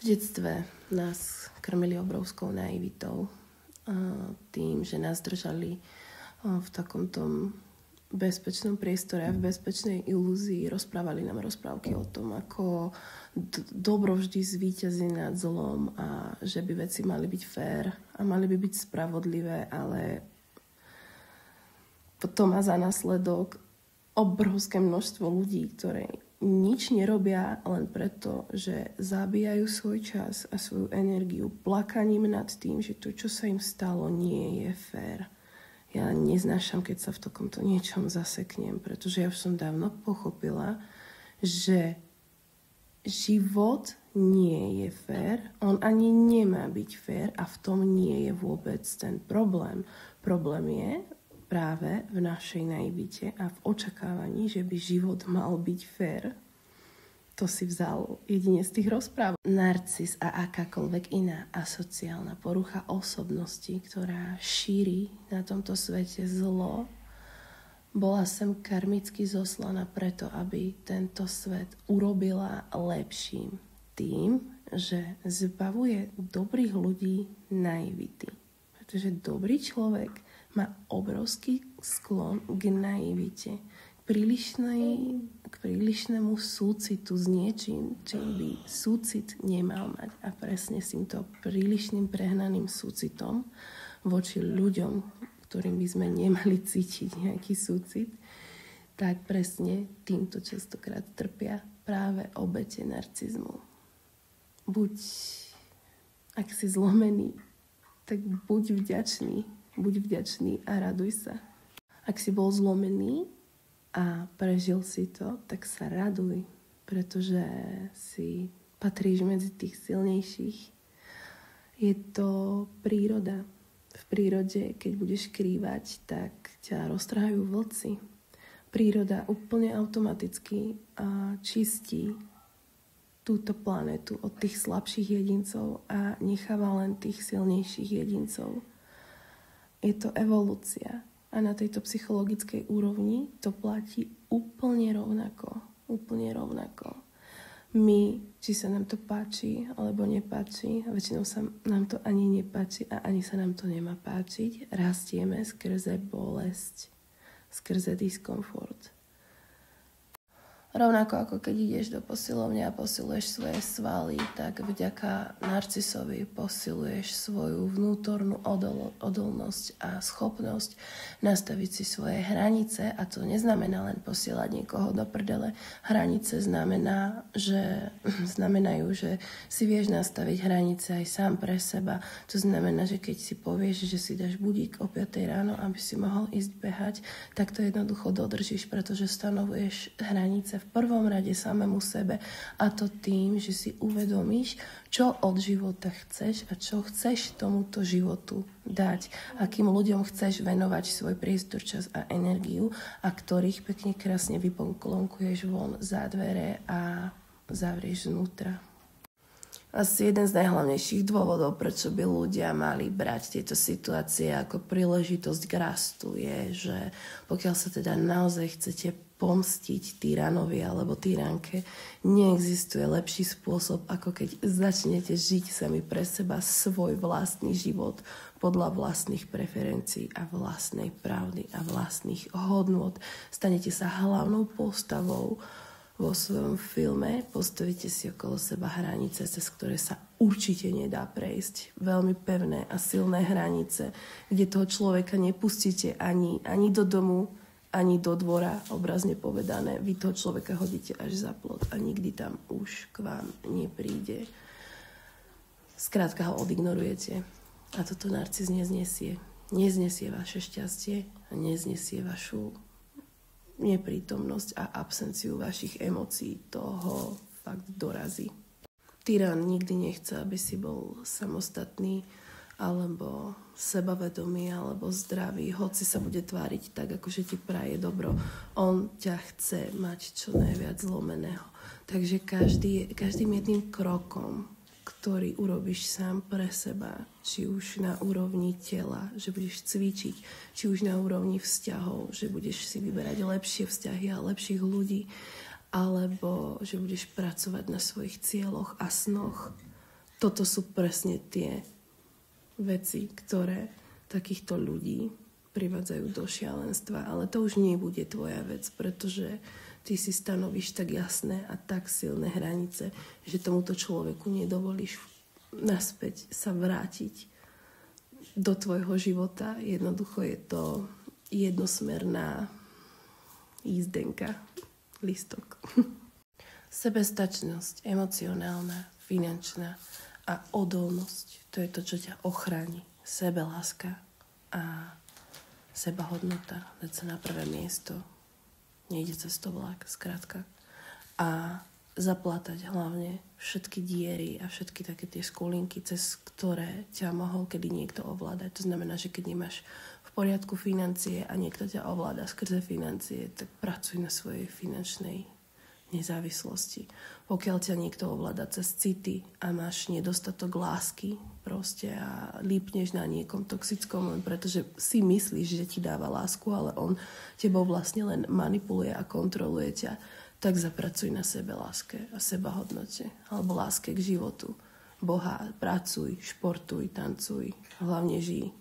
detstve nás krmili obrovskou naivitou. Tým, že nás držali v takomto bezpečnom priestore a v bezpečnej ilúzii. Rozprávali nám rozprávky o tom, ako dobro vždy zvíťazí nad zlom a že by veci mali byť fér a mali by byť spravodlivé, ale to má za následok obrovské množstvo ľudí, ktoré nič nerobia len preto, že zabíjajú svoj čas a svoju energiu plakaním nad tým, že to, čo sa im stalo, nie je fér. Ja neznášam, keď sa v takomto niečom zaseknem, pretože ja už som dávno pochopila, že život nie je fér, on ani nemá byť fér a v tom nie je vôbec ten problém. Problém je práve v našej naivite a v očakávaní, že by život mal byť fér. To si vzal jedine z tých rozpráv. Narcis a akákoľvek iná asociálna porucha osobnosti, ktorá šíri na tomto svete zlo, bola sem karmicky zoslaná preto, aby tento svet urobila lepším tým, že zbavuje dobrých ľudí naivity. Pretože dobrý človek má obrovský sklon k naivite, k prílišnému súcitu s niečím, čím by súcit nemal mať. A presne s týmto prílišným prehnaným súcitom voči ľuďom, ktorým by sme nemali cítiť nejaký súcit, tak presne týmto častokrát trpia práve obete narcizmu. Ak si zlomený, tak buď vďačný a raduj sa. Ak si bol zlomený a prežil si to, tak sa raduj, pretože si patríš medzi tých silnejších. Je to príroda. V prírode, keď budeš krývať, tak ťa roztrhajú vlci. Príroda úplne automaticky čistí túto planetu od tých slabších jedincov a necháva len tých silnejších jedincov. Je to evolúcia. A na tejto psychologickej úrovni to platí úplne rovnako. My, či sa nám to páči, alebo nepáči, a väčšinou sa nám to ani nepáči a ani sa nám to nemá páčiť, rastieme skrze bolesť, skrze diskomfort. Rovnako ako keď ideš do posilovne a posiluješ svoje svaly, tak vďaka narcisovi posiluješ svoju vnútornú odolnosť a schopnosť nastaviť si svoje hranice. A to neznamená len posielať niekoho do prdele. Hranice znamenajú, že si vieš nastaviť hranice aj sám pre seba. To znamená, že keď si povieš, že si dáš budík o 5 ráno, aby si mohol ísť behať, tak to jednoducho dodržíš, pretože stanovuješ hranice v prvom rade samému sebe, a to tým, že si uvedomíš, čo od života chceš a čo chceš tomuto životu dať, akým ľuďom chceš venovať svoj priestor, čas a energiu a ktorých pekne krásne vypoklonkuješ von za dvere a zavrieš znútra. Asi jeden z najhlavnejších dôvodov, prečo by ľudia mali brať tieto situácie ako príležitosť k rastu, je, že pokiaľ sa teda naozaj chcete pomstiť tyranovi alebo tyranke, neexistuje lepší spôsob, ako keď začnete žiť sami pre seba svoj vlastný život podľa vlastných preferencií a vlastnej pravdy a vlastných hodnôt. Stanete sa hlavnou postavou vo svojom filme, postavíte si okolo seba hranice, cez ktoré sa určite nedá prejsť. Veľmi pevné a silné hranice, kde toho človeka nepustíte ani do domu, ani do dvora, obrazne povedané. Vy toho človeka hodíte až za plot a nikdy tam už k vám nepríde. Skrátka ho odignorujete. A toto narcis neznesie. Neznesie vaše šťastie a neznesie vašu neprítomnosť a absenciu vašich emócií. Toho fakt dorazí. Tyran nikdy nechce, aby si bol samostatný alebo sebavedomý alebo zdravý, hoci sa bude tváriť tak, akože ti praje dobro. On ťa chce mať čo najviac zlomeného. Takže každým jedným krokom, ktorý urobíš sám pre seba, či už na úrovni tela, že budeš cvičiť, či už na úrovni vzťahov, že budeš si vyberať lepšie vzťahy a lepších ľudí, alebo že budeš pracovať na svojich cieľoch a snoch, toto sú presne tie veci, ktoré takýchto ľudí privádzajú do šialenstva. Ale to už nebude tvoja vec, pretože ty si stanovíš tak jasné a tak silné hranice, že tomuto človeku nedovolíš naspäť sa vrátiť do tvojho života. Jednoducho je to jednosmerná jízdenka, lístok. Sebestačnosť, emocionálna, finančná a odolnosť. To je to, čo ťa ochráni. Sebeláska a sebahodnota. Dať sa na prvé miesto. Nejde cez to vlak, skrátka. A zaplatať hlavne všetky diery a všetky také tie skulinky, cez ktoré ťa mohol kedy niekto ovládať. To znamená, že keď nemáš v poriadku financie a niekto ťa ovláda skrze financie, tak pracuj na svojej finančnej nezávislosti. Pokiaľ ťa niekto ovláda cez city a máš nedostatok lásky proste a lípneš na niekom toxickom len pretože si myslíš, že ti dáva lásku, ale on tebou vlastne len manipuluje a kontroluje ťa, tak zapracuj na sebe láske a sebahodnote alebo láske k životu. Boha, pracuj, športuj, tancuj, hlavne žij.